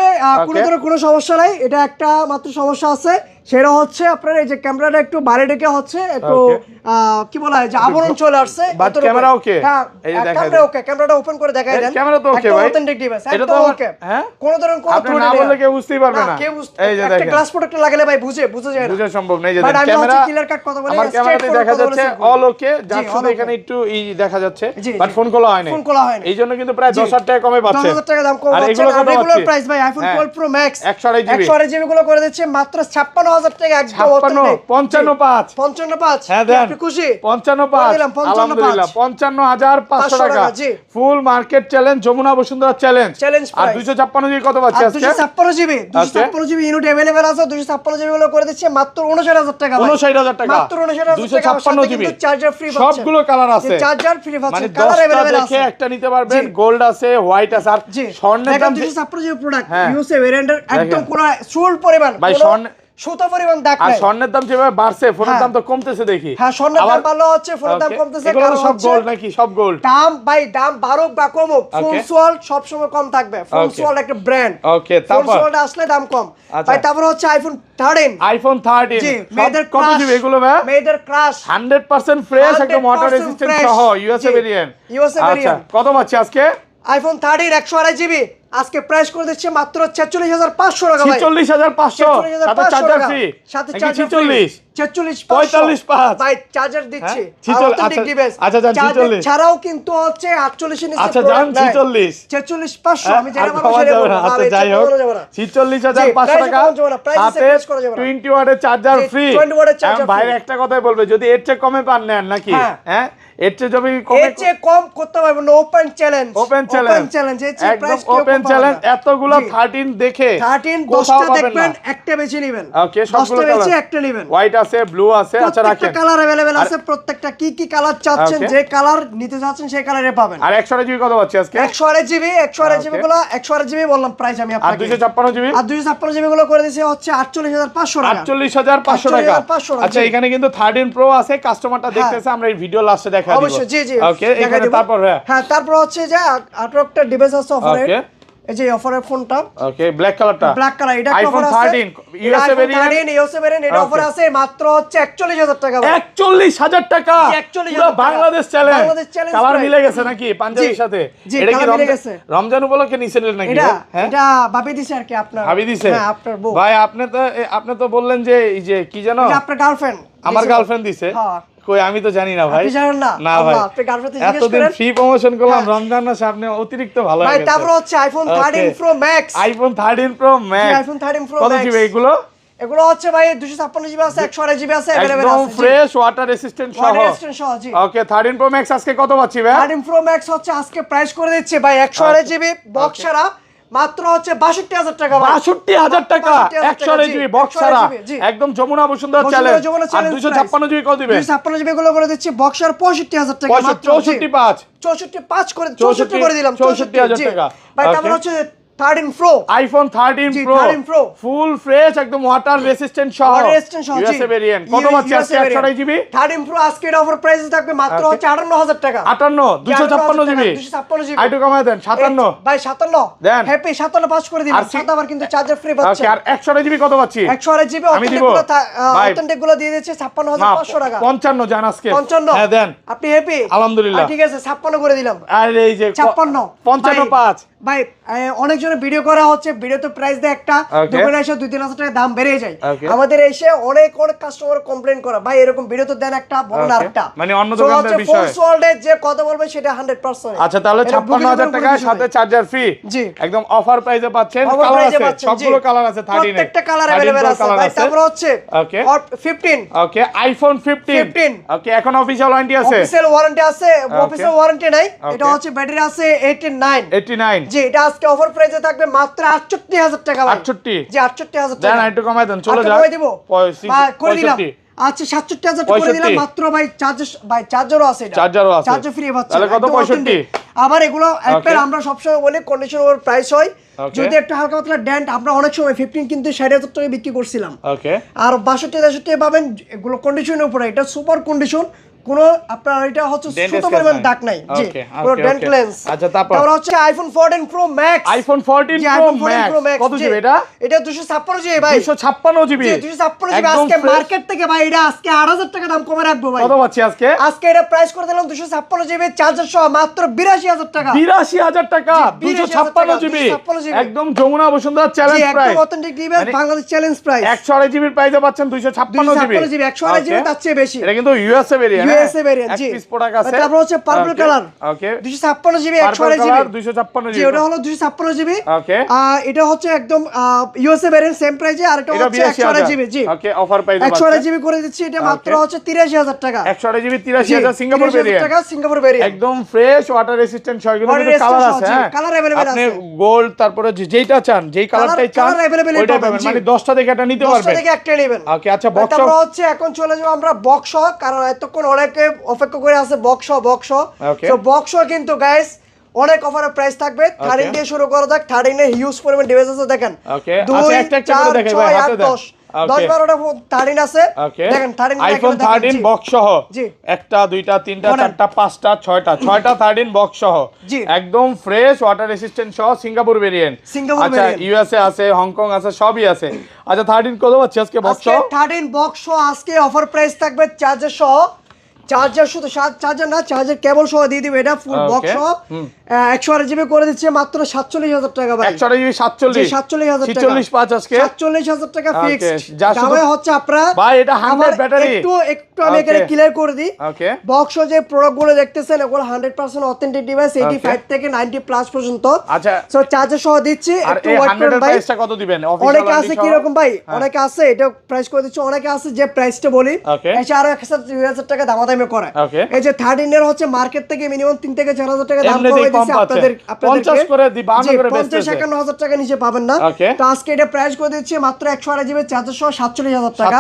কোনো সমস্যা নাই, এটা একটা মাত্র সমস্যা আছে, সেটা হচ্ছে আপনার এই যে ক্যামেরাটা একটু বাইরে ঢেকে হচ্ছে একটু কি বলা হয় যে আবরণ চলে আসছে। বাট ক্যামেরা ওকে, এই যে ক্যামেরা ওকে, ক্যামেরাটা ওপেন করে দেখাই দেন। ক্যামেরা তো ওকে ভাই, অথেন্টিক ডিভাইস এটা তো ওকে। হ্যাঁ, কোন ধরনের কোন আপনি না বললে কেউ বুঝতেই পারবে না। এই যে দেখেন, একটা গ্লাস প্রোটেক্টর লাগালে ভাই বুঝে যায় না, বুঝা সম্ভব নেই। যে দেখেন ক্যামেরা ক্লিয়ার কাট কথা বলে আমার ক্যামেরাতে দেখা যাচ্ছে অল ওকে, যার শুধু এখানে একটু ই দেখা যাচ্ছে, বাট ফোন খোলা হয় না, এইজন্য কিন্তু প্রায় 10,000 টাকা কমে পাচ্ছে। 10,000 টাকা দাম কম আর পাচ্ছে। এগুলো কত রেগুলার প্রাইস ভাই আইফোন 12 প্রো ম্যাক্স 128 জিবি গুলো করে দিচ্ছে মাত্র 56,000 টাকা। একদম 55,500 হ্যাঁ দেন, আপনি খুশি? 55,500 আলহামদুলিল্লাহ, 55,500 টাকা full market challenge, Jamuna Bashundhara challenge. আর 256 জিবি কত পাচ্ছে আজকে? 256 জিবি ইউনিট अवेलेबल আছে। 256 জিবি গুলো করে দিচ্ছে মাত্র 59,000 টাকা ভাই। 59,000 টাকা মাত্র 59,000 টাকা। 256 জিবি চার্জার ফ্রি পাচ্ছেন, সবগুলো কালার আছে, চার্জার ফ্রি পাচ্ছেন, মানে কালার 10টা अवेलेबल আছে। দেখে একটা নিতে পারবেন, গোল্ড আছে, হোয়াইট আছে। আর স্বর্ণের দাম 256 জিবি প্রোডাক্ট ইউএসএ ভেরিয়েন্টের, একদম কোন চুল পরিমাণ ভাই, সুতো পরিমাণ দাগ আর নাই। স্বর্ণের দাম যেভাবে বাড়ছে, ফোনের দাম তো কমতেছে দেখি। হ্যাঁ, স্বর্ণের দাম ভালো হচ্ছে, ফোনের দাম কমতেছে। এগুলো সব গোল্ড নাকি? সব গোল্ড। দাম ভাই, দাম বাড়ুক বা কমুক, ফোন সোয়াল সব সময় কম থাকবে। ফোন সোয়াল একটা ব্র্যান্ড। ওকে, ফোন তারপর সোয়ালটা আসলে দাম কম ভাই। তারপর হচ্ছে আইফোন 13। আইফোন 13 জি, মেয়েদের কত জিবি এগুলো ভাই? মেয়েদের ক্রাশ 100% ফ্রেশ, একদম ওয়াটার রেজিস্ট্যান্ট সহ, ইউএসএ ভেরিয়েন্ট। আচ্ছা, কত পাচ্ছি আজকে? আইফোন 13 128 জিবি আজকে প্রাইস করে দিচ্ছে মাত্র 46,500 টাকা ভাই। 46,500 সাথে চার্জার ফ্রি, সাথে চার্জার 46 45,500 ভাই চার্জার দিচ্ছি। অথেন্টিক ডিভাইস আচ্ছা জান 46 ছাড়াও কিন্তু হচ্ছে 48 এর নিচে আচ্ছা জান 46 46,500 আমি জানি না আচ্ছা যাই হোক 46,500 টাকা সাথে 20 ওয়াটের চার্জার ফ্রি। ভাই একটা কথাই বলবে, যদি এর চেয়ে কমে পান নেন নাকি? হ্যাঁ, এর চেয়ে যদি কম করতে পারবেন না। ওপেন চ্যালেঞ্জ, ওপেন চ্যালেঞ্জ, একদম ওপেন চ্যালেঞ্জ। এতগুলো 13 দেখে 13 10টা দেখবেন, একটা বেছে নেবেন। ওকে, সবগুলো বেছে একটা নেবেন। হোয়াইট আছে, ব্লু আছে। আচ্ছা রাখেন, প্রত্যেকটা কালার अवेलेबल আছে। প্রত্যেকটা কি কি কালার চাচ্ছেন, যে কালার নিতে চাচ্ছেন সেই কালারে পাবেন। আর 128 জিবি কত পাচ্ছি আজকে? 128 জিবি গুলো 128 জিবি বললাম প্রাইস আমি আপনাকে। আর 256 জিবি? আর 256 জিবি গুলো করে দিয়েছে হচ্ছে 48,500 টাকা। 48,500 টাকা। আচ্ছা, এখানে কিন্তু 13 প্রো আছে, কাস্টমারটা দেখতেছে, আমরা এই ভিডিও লাস্টে দেখা দিব অবশ্যই। জি জি, ওকে। এখানে তারপর হ্যাঁ, তারপর হচ্ছে যে আরো একটা ডিভাইস আছে অফারে। এই যে অফারের ফোনটা, ওকে, ব্ল্যাক কালারটা, ব্ল্যাক কালার, এটা আইফোন 13 ইউএসএ ভেরিয়েন্ট, এটা অফার আছে মাত্র হচ্ছে 41,000 টাকা। 41,000 টাকা পুরো বাংলাদেশ চ্যালেঞ্জ। কালার মিলে গেছে নাকি পাঞ্জাবির সাথে? এটা কি রমজান উপলক্ষে নিছেন নাকি? এটা ভাবি দিছে আর কি, আপনার ভাবি দিছে। হ্যাঁ, আপনার বউ। ভাই আপনি তো বললেন যে এই যে কি জানো, এটা আপনার গার্লফ্রেন্ড। আমার গার্লফ্রেন্ড দিছে। হ্যাঁ, কই আমি তো জানি না ভাই। আপনি জানেন না? না ভাই, আপনি গার্লফ্রেন্ডকে জিজ্ঞেস এতদিন করেন। ফ্রি প্রমোশন করলাম রমজান মাসে, আপনি অতিরিক্ত ভালো হয়ে ভাই। গেছে তারপর হচ্ছে iPhone 13 pro max. IPhone 13 pro max, iPhone 13 pro কত জিবি এগুলো? এগুলো হচ্ছে ভাই 256 জিবি আছে, 128 জিবি আছে, अवेलेबल একদম আছে। ফ্রেশ ওয়াটার রেসিস্ট্যান্ট সহ। জি। ওকে, 13 প্রো ম্যাক্স আজকে কত পাচ্ছি ভাই? 13 প্রো ম্যাক্স হচ্ছে আজকে প্রাইস করে দিচ্ছে ভাই 128 জিবি বক্স ছাড়া মাত্র হচ্ছে 62,000 টাকা। 62,000 টাকা 128 জিবি বক্স ছাড়া, একদম যমুনা বসুন্ধরা চ্যালেঞ্জ। আর 256 জিবি কত দিবে? 256 জিবি গুলো করে দিচ্ছি বক্স ছাড়া 65,000 টাকা। 64 করে দিলাম। 64,000 টাকা ভাই। তারপর হচ্ছে 13 pro, iPhone 13 pro full fresh, একদম ওয়াটার রেসিস্ট্যান্ট সহ, ইউএসএ ভেরিয়েন্ট। কত পাচ্ছি আজকে 128 জিবি? 13 প্রো আজকে অফার প্রাইস থাকবে মাত্র হচ্ছে 58,000 টাকা। 58 256 জিবি, 256 জিবি আইটু কমায় দেন 57 ভাই। 57 দেন, হ্যাপি 57 পাস করে দিলাম। সাথে আবার কিন্তু চার্জার ফ্রি পাচ্ছেন। ওকে, আর 128 জিবি কত পাচ্ছি? 128 জিবি আমি দিব অথেন্টিক গুলো দিয়ে দিচ্ছে 56,500 টাকা। 55 জান আজকে। 55 হ্যাঁ দেন, আপনি হ্যাপি? আলহামদুলিল্লাহ, ঠিক আছে, 56 করে দিলাম। আর এই যে 56 55 ভাই। অনেকজনের ভিডিও করা হচ্ছে, ভিডিওতে প্রাইস দেয় একটা, দোকানে এসে 2-3 টাকা দাম বেড়ে যায়। আমাদের এসে অনেক কাস্টমার কমপ্লেইন করে, ভাই এরকম ভিডিও তো দেন একটা, বলেন আরেকটা, মানে অন্য দোকানদার বিষয়। ফোর্স ওয়ার্ল্ডে যে কথা বলবে সেটা 100%। আচ্ছা, তাহলে 56,000 টাকায় সাথে চার্জার ফ্রি, জি, একদম অফার প্রাইসে পাচ্ছেন। কালার আছে, সবগুলো কালার আছে, 13 প্রত্যেকটা কালার अवेलेबल আছে ভাই। তারপর হচ্ছে ওকে 15, ওকে, আইফোন 15 ওকে, এখন অফিশিয়াল ওয়ারেন্টি আছে? অফিশিয়াল ওয়ারেন্টি আছে, অফিশিয়াল ওয়ারেন্টি নাই। এটা হচ্ছে ব্যাটারি আছে 89 জি। এটা আজকে অফার প্রাইসে থাকবে মাত্র 68,000 টাকা ভাই। 68 জি, 68,000 টাকা। দেন একটু কমাই দেন, চলে যাও। কমাই দিব ভাই, করে দিলাম। আচ্ছা 67,000 টাকা করে দিলাম মাত্র ভাই। চার্জারও আছে, এটা চার্জারও আছে, চার্জার ফ্রি পাচ্ছেন। তাহলে কত? 65। আবার এগুলো অ্যাপেল আমরা সবসময় বলি কন্ডিশন ওভার প্রাইস হয়। যদি একটা হালকা পাতলা ডেন্ট, আমরা অনেক সময় 15 কিন্তু 60,000 টাকা বিক্রি করছিলাম। ওকে, আর 62-63 পাবেন, এগুলো কন্ডিশনের উপরে। এটা সুপার কন্ডিশন, কোনো আপনার এটা হচ্ছে ছোট পরিমাণ দাগ নাই জি পুরো ডেন্ট লেন্স। আচ্ছা তারপর হচ্ছে iPhone 14 pro max. IPhone 14 pro max কত জিবি এটা? এটা 256 জিবি ভাই। 256 জিবি। জি 256 জিবি। আজকে মার্কেট থেকে ভাই এটা আজকে 8000 টাকা দাম কমে রাখবো ভাই। কত পাচ্ছি আজকে? আজকে এটা প্রাইস করে দিলাম 256 জিবি চার্জার সহ মাত্র 82000 টাকা। 82000 টাকা 256 জিবি একদম যমুনা বসুন্ধরা চ্যালেঞ্জ প্রাইস। একদম authentic device Bangladesh challenge price. 128 জিবির প্রাইসে পাচ্ছেন 256 জিবি 128 জিবি তার চেয়ে বেশি। এটা কিন্তু ইউএসএ ভেরিয়েন্ট। ইউএসএ ভেরিয়েন্ট জি। পিস প্রোডাক্ট আছে। তারপর হচ্ছে পার্পল কালার। ওকে 256 জিবি 128 জিবি 256 জি জিবি। ওটা হলো 256 জিবি। ওকে এটা হচ্ছে একদম ইউএসএ ভেরিয়েন্ট সেম প্রাইসে। আর এটা হচ্ছে 128 জিবি জি। ওকে অফার প্রাইসে 128 জিবি করে দিচ্ছি। এটা মাত্র হচ্ছে 83000 টাকা। 128 জিবি 83000 সিঙ্গাপুর ভেরিয়েন্ট। টাকা সিঙ্গাপুর ভেরিয়েন্ট একদম ফ্রেশ ওয়াটার রেসিস্ট্যান্ট সবগুলো কিন্তু কালার আছে। হ্যাঁ কালার अवेलेबल আছে। আপনি গোল্ড তারপরে যেটা চান যেই কালারটাই চান ওইটা পাবেন। মানে 10টা দেখে এটা নিতে পারবেন। 10টা দেখে একটা নেবেন। ওকে আচ্ছা বক্স তারপর হচ্ছে এখন চলে যাব আমরা বক্স, কারণ এতক্ষণ অনেকে অপেক্ষা করে আছে বক্স। তো বক্স কিন্তু গাইস অনেক অফারের প্রাইস থাকবে। 13 দিয়ে শুরু করা যাক। 13 এর হিউজ পরিমাণ ডিভাইস আছে দেখেন। ওকে আচ্ছা একটা একটা করে দেখাই ভাই হাতে দেন। 10-12টা 13 আছে দেখেন। 13 আইফোন 13 বক্স সহ জি একটা দুইটা তিনটা চারটা পাঁচটা ছয়টা 13 বক্স সহ একদম ফ্রেশ ওয়াটার রেসিস্ট্যান্ট সহ সিঙ্গাপুর ভেরিয়েন্ট। আচ্ছা ইউএসএ আছে হংকং আছে সবই আছে। আচ্ছা 13 কত পাচ্ছি আজকে বক্স সহ? 13 বক্স সহ আজকে অফার প্রাইস থাকবে চার্জার সহ। চার্জার শুধু চার্জার না, চার্জার কেবল সহ দিয়ে দিবে। এটা ফুল বক্স সহ 128 জিবি করে দিচ্ছে মাত্র 47000 টাকা ভাই। 128 জিবি 47000 টাকা। 46 পাঁচ আজকে 47000 টাকা ফিক্সড। যা দামে হচ্ছে আপনারা ভাই এটা 100 ব্যাটারি। একটু আমি এখানে ক্লিয়ার করে দিই। ওকে বক্স যে প্রোডাক্টগুলো দেখতেছেন এগুলো 100% অথেন্টিক ডিভাইস 85 থেকে 90 প্লাস পর্যন্ত। আচ্ছা সো চার্জার সহ দিচ্ছি। একটু ওয়েট করুন ভাই। প্রাইসটা কত দিবেন? অনেকে আছে কি রকম ভাই, অনেকে আছে এটা প্রাইস করে দিচ্ছে, অনেকে আছে যে প্রাইসটা বলি এসে আরো 1000 টাকা দামাদামি করে। এই যে 13 এর হচ্ছে মার্কেট থেকে মিনিমাম 3 থেকে 4000 টাকা দাম কমে দিচ্ছে আপনাদের 50 করে দি 52 করে বেচতেছে। 50-51000 টাকা নিচে পাবেন না। তো আজকে এটা প্রাইস করে দিচ্ছি মাত্র 128 জিবি চার্জার সহ 47000 টাকা।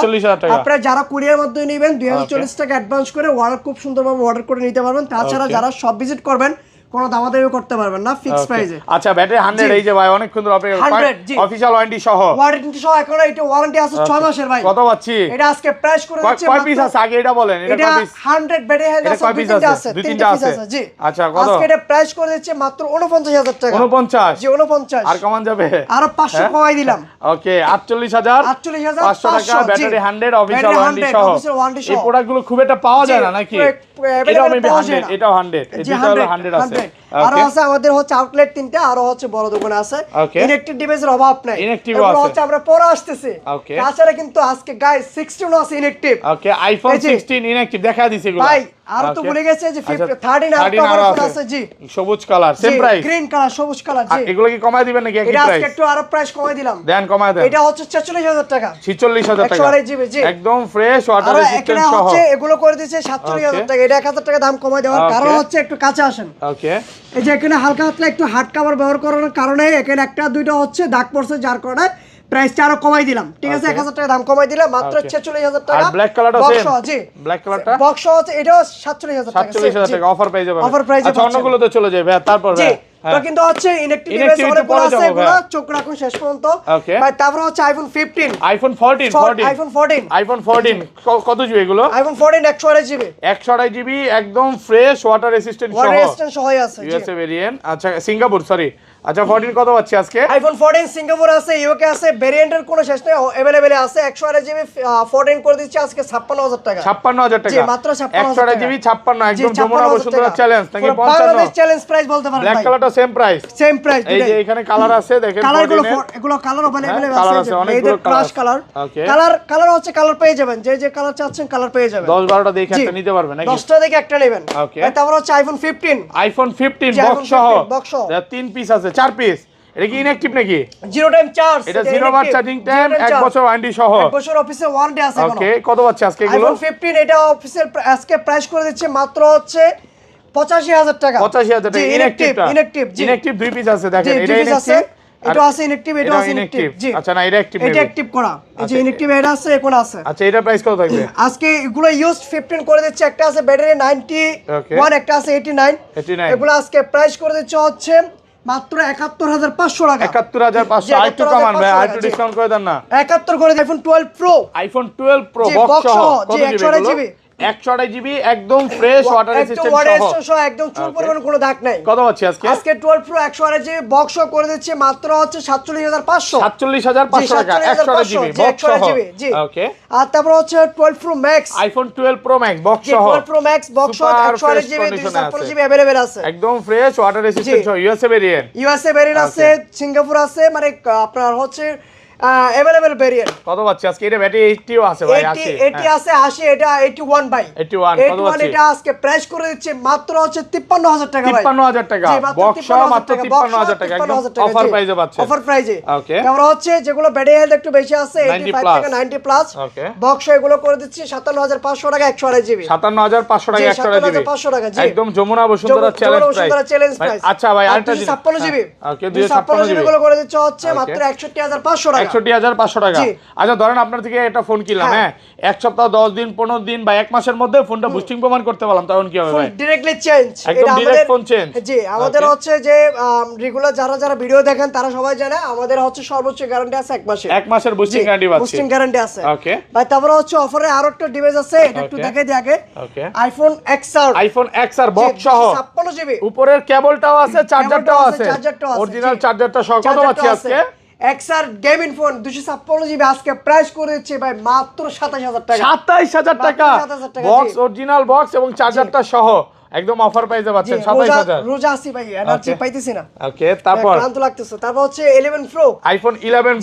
আপনারা যারা কুরিয়ার মাধ্যমে নেবেন 2040 টাকা অ্যাডভান্স করে অর্ডার খুব সুন্দরভাবে অর্ডার করে নিতে পারবেন। তাছাড়া যারা সব ভিজিট করবেন কোনো দামাদামি করতে পারবেন না, ফিক্স প্রাইসে। আচ্ছা ব্যাটারি 100 এই যে ভাই অনেকক্ষণ ধরে অপেক্ষা অফিশিয়াল ওয়ারেন্টি সহ। ওয়ারেন্টি সহ এখন এটা ওয়ারেন্টি আছে 6 মাসের ভাই। কত পাচ্ছি? এটা আজকে প্রাইস করে দিচ্ছে কয় পিস আছে আগে এটা বলেন। এটা কয় পিস? 100 ব্যাটারি হেলথ আছে, 2-3টা আছে, 2-3টা আছে জি। আচ্ছা কত? আজকে এটা প্রাইস করে দিচ্ছে মাত্র 49000 টাকা। 49 জি 49। আর কমান যাবে? আর 500 কমাই দিলাম। ওকে 48500 টাকা ব্যাটারি 100 অফিশিয়াল ওয়ারেন্টি সহ। এই প্রোডাক্টগুলো খুব একটা পাওয়া যায় না নাকি? এটাও মেবি 100 এটাও 100 এটা হলো 100 আছে। আর আছে আমাদের হচ্ছে আউটলেট 3টা আর হচ্ছে বড় দোকান আছে। ইনঅ্যাকটিভ ডিভাইসের অভাব নাই। এগুলো হচ্ছে আমরা পরে আসতেছি। তাছাড়া কিন্তু আজকে গাইস 16 আছে ইনঅ্যাকটিভ। ওকে আইফোন 16 ইনঅ্যাকটিভ দেখা দিছে এগুলো ভাই। আর তো ভুলে গেছে যে 13 আর আছে জি সবুজ colour same price. Green colour সবুজ কালার জি। এগুলো কি কমায় দিবেন নাকি একই প্রাইস? এটা আজকে একটু আরো প্রাইস কমাই দিলাম। দেন কমায় দেন। এটা হচ্ছে 46000 টাকা। 46000 টাকা 128 জিবি জি। একদম ফ্রেশ ওয়াটার রেজিস্ট্যান্ট সহ। হচ্ছে এগুলো করে দিয়েছে 47000 টাকা। এটা 1000 টাকা দাম কমাই দেওয়ার কারণ হচ্ছে একটু কাছে আসেন। ওকে এই যে এখানে হালকা হালকা একটু হার্ড কভার ব্যবহার করার কারণে এখানে একটা দুইটা হচ্ছে দাগ পড়ছে, যার কারণে প্রাইসটা আরো কমাই দিলাম। ঠিক আছে 1000 টাকা দাম কমাই দিলাম মাত্র 46000 টাকা। আর ব্ল্যাক কালারটা বক্স জি ব্ল্যাক কালারটা বক্স হচ্ছে এটাও 47000 টাকা। 47000 টাকা অফার পেয়ে যাবেন। অফার প্রাইসে আচ্ছা অন্যগুলো তো চলে যাবে তারপর জি। তো কিন্তু হচ্ছে ইনঅ্যাকটিভ ডিভাইস অনেকগুলো আছে, এগুলো চোখ রাখুন শেষ পর্যন্ত ভাই। তারপর হচ্ছে আইফোন 15 আইফোন 14 কত জিবি এগুলো? আইফোন 14 128 জিবি 128 জিবি একদম ফ্রেশ ওয়াটার রেসিস্ট্যান্ট সহ। ওয়াটার রেসিস্ট্যান্ট সহই আছে জি। USA variant. আচ্ছা সিঙ্গাপুর সরি। আচ্ছা 14 কত পাচ্ছি আজকে? আইফোন 14 সিঙ্গাপুর আছে, ইউকে আছে, ভেরিয়েন্টের কোনো শেষ নেই, अवेलेबल আছে। 128 জিবি 14 করে দিচ্ছে আজকে 56000 টাকা। 56000 টাকা জি মাত্র 56000 টাকা। 128 জিবি 56 একদম যমুনা বসুন্ধরা চ্যালেঞ্জ নাকি 55? বাংলাদেশ চ্যালেঞ্জ প্রাইস বলতে পারেন ভাই। ব্ল্যাক কালারটা সেম প্রাইস। Same price. এই যে এখানে কালার আছে দেখেন। কালারগুলো এগুলো কালার अवेलेबल আছে, অনেকগুলো ক্রাশ কালার। কালার হচ্ছে কালার পেয়ে যাবেন, যে কালার চাচ্ছেন কালার পেয়ে যাবেন। 10-12টা দেখে একটা নিতে পারবেন নাকি? 10টা দেখে একটা নেবেন। তারপর হচ্ছে আইফোন 15 বক্স সহ 3 পিস আছে 4 পিস। এটা কি ইনঅ্যাকটিভ নাকি? Zero time charge. এটা 0 বার চার্জিং টাইম 1 বছর ওয়ারেন্টি সহ। 1 বছর অফিসিয়াল ওয়ারেন্টি আছে এখনো। ওকে কত পাচ্ছে আজকে এগুলো? আইফোন 15 এটা অফিসিয়াল আজকে প্রাইস করে দিচ্ছে মাত্র হচ্ছে 85000 টাকা। 85000 টাকা ইনঅ্যাকটিভ 2 পিস আছে দেখেন। এটা ইনঅ্যাকটিভ এটা আছে ইনঅ্যাকটিভ, এটা আছে ইনঅ্যাকটিভ জি। আচ্ছা না এটা অ্যাকটিভ এটা অ্যাকটিভ করা। এই যে ইনঅ্যাকটিভ এটা আছে এখন আছে। আচ্ছা এটা প্রাইস কত থাকবে আজকে? এগুলো ইউজড 15 করে দিচ্ছে, একটা আছে ব্যাটারি 91, একটা আছে 89। এগুলো আজকে প্রাইস করে দিচ্ছে হচ্ছে মাত্র 71500 টাকা। 71500 আইটু কমান ভাই, আইটু ডিসকাউন্ট করে দেন না। 71 করে আইফোন 12 প্রো বক্স সহ কত জিবি? 128 জিবি একদম ফ্রেশ ওয়াটার রেজিস্ট্যান্ট সহ একদম চুল পরিমাণ কোনো দাগ নাই। কত পাচ্ছি আজকে? আজকে 12 প্রো 128 জিবি বক্স করে দিচ্ছে মাত্র হচ্ছে 47500 টাকা 128 জিবি বক্স সহ। ওকে, আর তারপর হচ্ছে 12 pro max, iPhone 12 pro max box সহ, 12 pro max box 128 GB 256 GB available আছে, একদম ফ্রেশ ওয়াটার রেজিস্ট্যান্ট সহ। ইউএসএ ভেরিয়েন্ট আছে, সিঙ্গাপুর আছে, মানে আপনার হচ্ছে अवेलेबल ভেরিয়েন্ট। কত পাচ্ছি আজকে? এটা ব্যাটারি 80 আছে ভাই, 80 আছে, 80 এটা 81 ভাই, 81 কত পাচ্ছি? এটা আজকে প্রাইস করে দিচ্ছে মাত্র হচ্ছে 53000 টাকা ভাই, 53000 টাকা বক্স সহ, মাত্র 53000 টাকা একদম অফার প্রাইসে পাচ্ছেন, অফার প্রাইসে। ওকে, তারপর হচ্ছে যেগুলো ব্যাটারি হেলথ একটু বেশি আছে 85 থেকে 90 প্লাস, ওকে, বক্স এগুলো করে দিচ্ছি 57500 টাকা 128 জিবি, 57500 টাকা 128 জিবি, 500 টাকা জি, একদম যমুনা বসুন্ধরা চ্যালেঞ্জ প্রাইস। আচ্ছা ভাই, আরেকটা 256 জিবি, ওকে, 256 জিবি গুলো করে দিচ্ছে হচ্ছে মাত্র 61500 টাকা, 61500 টাকা। আচ্ছা ধরেন আপনার থেকে একটা ফোন কিনলাম, হ্যাঁ, এক সপ্তাহ 10 দিন 15 দিন বা এক মাসের মধ্যে ফোনটা বুস্টিং প্রমাণ করতে পারলাম, তখন কি হবে ভাই? ডাইরেক্টলি চেঞ্জ, একদম ডাইরেক্ট ফোন চেঞ্জ। জি, আমাদের হচ্ছে যে রেগুলার যারা ভিডিও দেখেন তারা সবাই জানে আমাদের হচ্ছে সর্বোচ্চ গ্যারান্টি আছে 1 মাসের, 1 মাসের বুস্টিং গ্যারান্টি পাচ্ছি, বুস্টিং গ্যারান্টি আছে। ওকে ভাই তারপরে হচ্ছে অফারে আরো একটা ডিভাইস আছে, এটা একটু দেখাই দিই আগে। Okay, iPhone XR, iPhone XR box সহ, 56 জিবি, উপরের কেবলটাও আছে, চার্জারটাও আছে, অরিজিনাল চার্জারটা সহ। কত পাচ্ছি আজকে? XR গেমিং ফোন 256 জিবি আজকে প্রাইস করে দিচ্ছে ভাই মাত্র 27000 টাকা, 27000 টাকা বক্স, অরিজিনাল বক্স এবং চার্জারটা সহ একদম অফার প্রাইসে পাচ্ছেন 27000। রোজা আসি ভাই, এনার্জি পাইতেছি না। ওকে, তারপর ক্লান্ত লাগতেছে। তারপর হচ্ছে 11 প্রো, আইফোন 11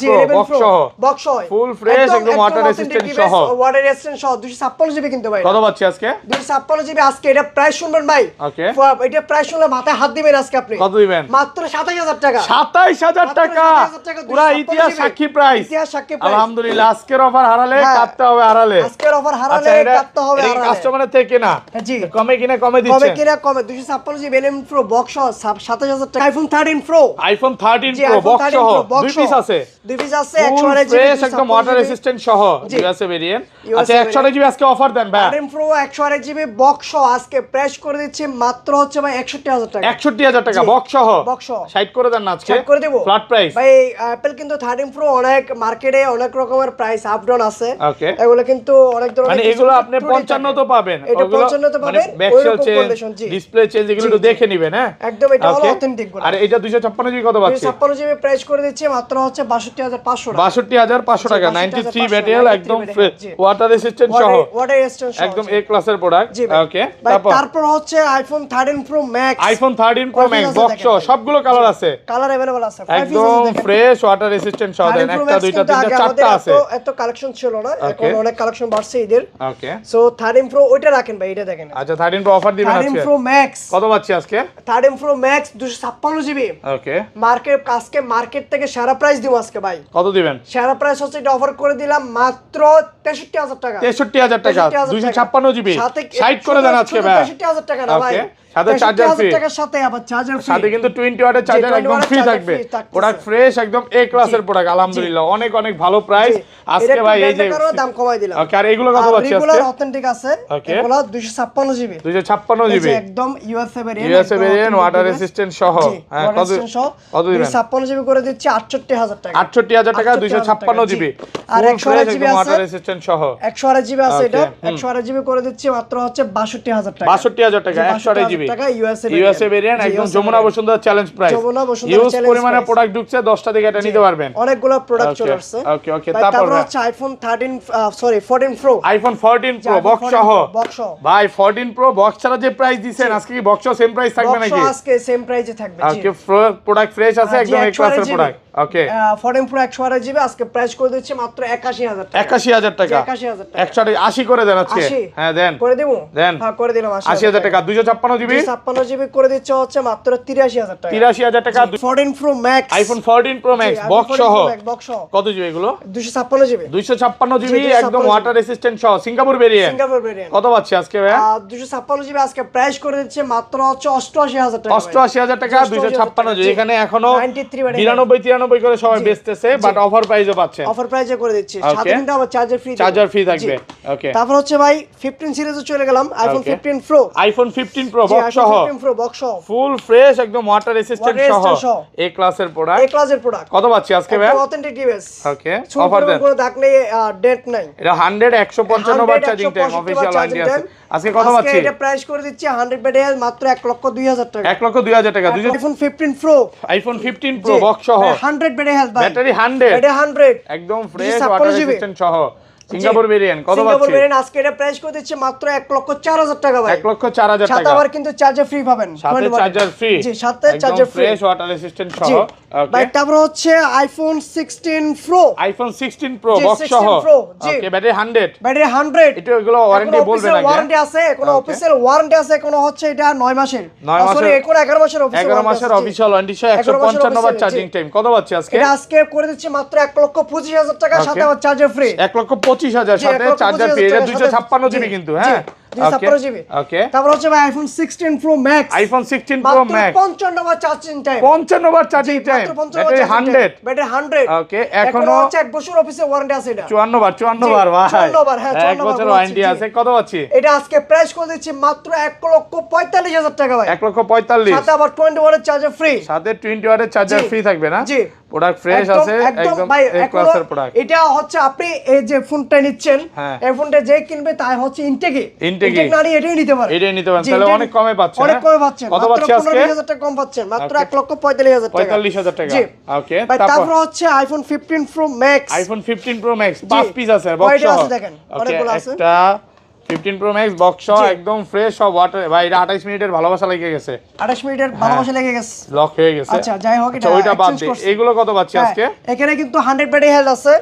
প্রো বক্স সহ, ফুল ফ্রেশ একদম ওয়াটার রেজিস্ট্যান্ট সহ, ওয়াটার রেজিস্ট্যান্ট সহ 256 জিবি কিন্তু ভাই। কত পাচ্ছি আজকে? 256 জিবি আজকে, এটা প্রাইস শুনবেন ভাই, ওকে, এটা প্রাইস শুনলে মাথায় হাত দিবেন আজকে আপনি। কত দিবেন? মাত্র 27000 টাকা, 27000 টাকা, পুরো ইতিহাস সাক্ষী প্রাইস। ইতিহাস সাক্ষী প্রাইস, আলহামদুলিল্লাহ। আজকের অফার হারালে কাটতে হবে, হারালে আজকের অফার হারালে কাটতে হবে, হারালে কাস্টমারের থেকে না, জি, কমে কিনা কমে দিচ্ছে, কমে কিনা কমে। 256 জিবি 11 প্রো বক্স সহ 27000 টাকা। IPhone 13 pro, iPhone 13 pro box সহ, দুই পিস আছে, 128 জিবি ফ্রেশ একদম ওয়াটার রেজিস্ট্যান্ট সহ, ইউএসএ ভেরিয়েন্ট। আচ্ছা 128 জিবি আজকে অফার দেন ভাই। 13 প্রো 128 জিবি বক্স সহ আজকে প্রাইস করে দিচ্ছি মাত্র হচ্ছে ভাই 61000 টাকা, 61000 টাকা বক্স সহ, 60 করে দেন না আজকে, 60 করে দেব ফ্ল্যাট প্রাইস ভাই। অ্যাপল কিন্তু 13 প্রো অনেক মার্কেটে অনেক রকমের প্রাইস আপ ডাউন আছে, ওকে, এগুলো কিন্তু অনেক ধরনের, মানে এগুলো আপনি 55 তো পাবেন, এটা 55 তো পাবেন, ব্যাকশেল চেঞ্জ, ডিসপ্লে চেঞ্জ, এগুলো একটু দেখে নেবেন, হ্যাঁ একদম, এটা হলো অথেন্টিক গুলো। আর এটা 256 জিবি কত পাচ্ছি? 256 জিবি প্রাইস করে দিচ্ছি মাত্র হচ্ছে 62500 টাকা, 62500 টাকা, 93 ব্যাটারি একদম ওয়াটার রেজিস্ট্যান্ট সহ, ওয়াটার রেজিস্ট্যান্ট সহ, একদম এ ক্লাসের প্রোডাক্ট। ওকে, তারপর হচ্ছে iPhone 13 pro max, iPhone 13 pro max box সহ, সবগুলো কালার আছে, কালার अवेलेबल আছে, একদম ফ্রেশ ওয়াটার রেজিস্ট্যান্ট সহ। দেন একটা দুইটা তিনটা চারটা আছে, এত কালেকশন ছিল না, এখন অনেক কালেকশন বাড়ছে এদের। ওকে, সো 13 প্রো ওইটা রাখেন ভাই, এটা দেখেন। আচ্ছা 13 প্রো অফার দিবেন আজকে? 13 প্রো ম্যাক্স কত পাচ্ছি আজকে? 13 প্রো ম্যাক্স 256 জিবি, ওকে, মার্কেট থেকে সেরা প্রাইস দিব আজকে ভাই। কত দিবেন? সেরা প্রাইস হচ্ছে এটা অফার করে দিলাম মাত্র 63000 টাকা, 63000 টাকা 256 জিবি, 60 করে দেন আজকে ভাই, 63000 টাকা না ভাই, সাথে চার্জার ফ্রি, টাকার সাথে আবার চার্জার ফ্রি, সাথে কিন্তু 20 ওয়াটের চার্জার একদম ফ্রি থাকবে। প্রোডাক্ট ফ্রেশ একদম এ ক্লাসের প্রোডাক্ট, আলহামদুলিল্লাহ অনেক অনেক ভালো প্রাইস আজকে ভাই। এই যে দাম কমাই দিলাম। ওকে, আর এগুলো কত পাচ্ছি আজকে? রেগুলার অথেন্টিক আছে, এগুলো 256 জিবি, 256 জিবি একদম ইউএসএ ভেরিয়েন্ট ওয়াটার রেজিস্ট্যান্ট সহ, হ্যাঁ কত দিবেন? 256 জিবি করে দিচ্ছি 68000 টাকা, 68000 টাকা 256 জিবি, আর 128 জিবি আছে, ওয়াটার রেজিস্ট্যান্ট সহ 128 জিবি আছে, এটা 128 জিবি করে দিচ্ছি মাত্র হচ্ছে 62000 টাকা, 62000 টাকা 128 জিবি টাকা ইউএসএ ভেরিয়েন্ট, একদম Jamuna Bashundhara challenge price, huge পরিমাণে প্রোডাক্ট ঢুকছে, 10টা থেকে এটা নিতে পারবেন, অনেকগুলো প্রোডাক্ট চলে আসছে। ওকে ওকে, তারপর হচ্ছে iPhone 14 pro, iPhone 14 pro box সহ ভাই। 14 প্রো বক্স ছাড়া যে প্রাইস দিবেন আজকে, কি বক্স সেম প্রাইস থাকবে নাকি? বক্স আজকে সেম প্রাইসে থাকবে, জি। ওকে, প্রোডাক্ট ফ্রেশ আছে, একদম এ ক্লাসের প্রোডাক্ট। ওকে, 14 প্রো 128 জিবি আজকে প্রাইস করে দিচ্ছি মাত্র 81000 টাকা, 81000 টাকা, 81000 টাকা, 180 করে দেন আজকে, হ্যাঁ দেন করে দেব, দেন, হ্যাঁ করে দিলাম 80000 টাকা, 256 জিবি, 256 জিবি করে দিচ্ছে হচ্ছে মাত্র 83000 টাকা, 83000 টাকা। 14 pro max, iPhone 14 pro max box সহ, কত জিবি এগুলো? 256 জিবি, 256 জিবি একদম ওয়াটার রেজিস্ট্যান্ট সহ, সিঙ্গাপুর ভেরিয়েন্ট, কত পাচ্ছি আজকে ভাই? 256 জিবি আজকে প্রাইস করে দিচ্ছে মাত্র হচ্ছে 88000 টাকা, 88000 টাকা 256 জিবি। এখানে এখনো 93 95 করে সবাই বেচতেছে, বাট অফার প্রাইসে পাচ্ছেন। অফার প্রাইসে করে দিচ্ছি, সাথে কিন্তু আবার চার্জার ফ্রি, চার্জার ফ্রি থাকবে। ওকে, তারপর হচ্ছে ভাই 15 সিরিজে চলে গেলাম, iPhone 15 pro, iPhone 15 pro box সহ, 15 প্রো বক্স সহ, ফুল ফ্রেশ একদম ওয়াটার রেসিস্ট্যান্ট সহ, এ ক্লাসের প্রোডাক্ট, এ ক্লাসের প্রোডাক্ট। কত পাচ্ছি আজকে ভাই? Authentic device. ওকে, অফার দেন, কোনো দাগ নেই, ডেট নাই। এটা 100 155 watt charging time, official warranty আছে। আজকে কত পাচ্ছি? এটা প্রাইস করে দিচ্ছি 100 ব্যাটারি হেলথ মাত্র 1,02,000 টাকা। 1,02,000 টাকা। IPhone 15 pro, iPhone 15 pro box সহ 100 ব্যাটারি হেলথ ভাই, ব্যাটারি 100, এটা 100 একদম ফ্রেশ ওয়াটার রেসিস্ট্যান্ট সহ, সিঙ্গাপুর ভেরিয়েন্ট। কত পাচ্ছি? সিঙ্গাপুর ভেরিয়েন্ট আজকে এটা প্রাইস করে দিচ্ছি মাত্র 1,04,000 টাকা ভাই। 1,04,000 টাকা। সাথে আবার কিন্তু চার্জার ফ্রি পাবেন, সাথে চার্জার ফ্রি। জি, সাথে charger free, fresh water resistant সহ। ওকে, ভাই তারপর হচ্ছে iPhone 16 pro, iPhone 16 pro box 16 সহ, Pro, জি। Okay, battery 100, battery 100। এটা এগুলো ওয়ারেন্টি বলবেন না, ওয়ারেন্টি আছে, কোনো অফিসিয়াল ওয়ারেন্টি আছে, কোনো হচ্ছে এটা 9 মাসের, 9 মাসের, সরি কোনো 11 মাসের অফিসিয়াল 11 মাসের অফিশিয়াল ওয়ারেন্টি সহ 155 ওয়াট চার্জিং টাইম। কত পাচ্ছি আজকে? এটা আজকে করে দিচ্ছি মাত্র 1,25,000 টাকা, সাথে আবার চার্জার ফ্রি। 1,25,000 সাথে চার্জার ফ্রি। এটা 256 জিবি কিন্তু, হ্যাঁ 256 জিবি। ওকে, তারপর হচ্ছে ভাই iPhone 16 pro max, iPhone 16 pro max 55 watt charging time, 55 watt charging time, battery 100, battery 100। Okay, এখনো হচ্ছে 1 বছর অফিসে ওয়ারেন্টি আছে এটা। 54 বার ভাই, 54 বার, হ্যাঁ 54 1 বছর ওয়ারেন্টি আছে। কত পাচ্ছি? এটা আজকে প্রাইস করে দিচ্ছি মাত্র 1,45,000 টাকা ভাই, 1,45,000, সাথে আবার 20 ওয়াটের চার্জার ফ্রি, সাথে 20 ওয়াটের চার্জার ফ্রি থাকবে না? জি, প্রোডাক্ট ফ্রেশ আছে, একদম ভাই এ ক্লাসের প্রোডাক্ট। এটা হচ্ছে আপনি এই যে ফোনটা নিচ্ছেন, হ্যাঁ। এই ফোনটা যে কিনবে তাই হচ্ছে ইনটেক না নিয়ে এটাই নিতে পারে, এটাই নিতে পারেন, জি, তাহলে এটাই অনেক কমে পাচ্ছেন। অনেক কমে পাচ্ছেন। কত পাচ্ছি আজকে? 15,000 টাকা কম পাচ্ছেন, মাত্র 1,45,000 টাকা, 45,000 টাকা। জি। ওকে, ভাই তারপর হচ্ছে iPhone 15 pro max, iPhone 15 pro max 5 piece আছে বক্স কয়টা সহ। আছে দেখেন, অনেকগুলো আছে। একটা 15 প্রো ম্যাক্স বক্স সহ একদম ফ্রেশ সব ওয়াটার। ভাই এটা 28 মিনিটের ভালোবাসা লেগে গেছে, 28 মিনিটের ভালোবাসা লেগে গেছে, লক হয়ে গেছে। আচ্ছা যাই হোক, এটা ওইটা বাদ exchange দে, করছি। এগুলো কত পাচ্ছি হ্যাঁ, আজকে? এখানে কিন্তু 100 ব্যাটারি হেলথ আছে,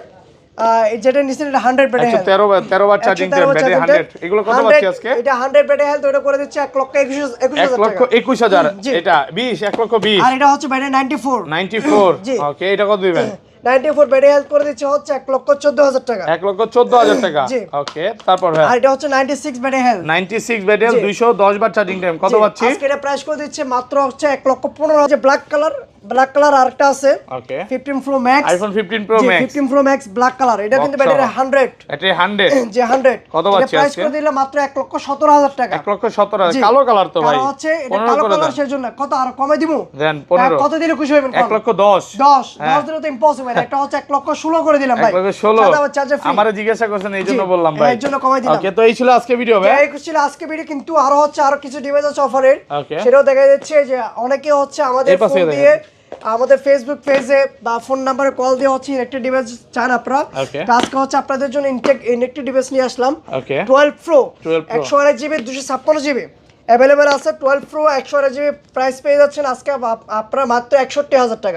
যেটা নিচে এটা 100 ব্যাটারি হেলথ, 13 বার চার্জিং টাইম, ব্যাটারি 100। এগুলো কত পাচ্ছি আজকে? এটা 100 ব্যাটারি হেলথ, ওটা করে দিচ্ছে 1,21,000 টাকা। 1,21,000, জি। এটা 1,20,000। আর এটা হচ্ছে ব্যাটারি 94, 94, জি। ওকে, এটা কত দিবেন? 94 ব্যাটারি হেলথ করে দিচ্ছে হচ্ছে 1,14,000 টাকা। 1,14,000 টাকা। জি। ওকে, তারপর ভাই আর এটা হচ্ছে 96 ব্যাটারি হেলথ, 96 ব্যাটারি, জি। 210 বার চার্জিং টাইম। কত পাচ্ছি? আজকে এটা প্রাইস করে দিচ্ছে মাত্র হচ্ছে 1,15,000। যে ব্ল্যাক কালার আরেকটা আছে, okay, 15 pro max, iPhone 15 pro জি, max 15 pro max black colour, এটা কিন্তু ব্যাটারি 100, এটা 100, যে 100। কত এটা পাচ্ছি প্রাইস আজকে? করে দিলে মাত্র 1,17,000 টাকা। 1,17,000। জি। কালো কালার তো ভাই, কারণ হচ্ছে এটা 15 কালো করে কালার, দেন। সেজন্য কত আর কমে দিমু? দেন 15, কত দিলে খুশি হবেন? 1,10,000। 10 দিলে তো ইম্পসিবল। একটা হচ্ছে 1,16,000 করে দিলাম ভাই, 1,16,000। সাথে আবার চার্জার ফ্রি। আমারে জিজ্ঞাসা করছেন এই জন্য জি, বললাম ভাই, এর জন্য কমাই দিলাম। ওকে, তো এই ছিল আজকে ভিডিও ভাই। এই ছিল আজকে ভিডিও, কিন্তু আরো হচ্ছে আরো কিছু ডিভাইস আছে অফারের, ওকে। সেটাও দেখা যাচ্ছে যে অনেকে হচ্ছে আমাদের এই পাশে ফোন দেখা দিয়ে, আমাদের ফেসবুক পেজে বা ফোন নাম্বারে কল দিয়ে হচ্ছে ইলেকট্রিক ডিভাইস চান আপনারা। ওকে। তো আজকে হচ্ছে আপনাদের জন্য ইলেকট্রিক ডিভাইস নিয়ে আসলাম। ওকে, 12 pro 12 Pro 128 GB 256 GB available আছে। 12 প্রো 128 জিবি প্রাইস পেয়ে যাচ্ছেন আজকে আপনারা মাত্র 61,000 টাকা।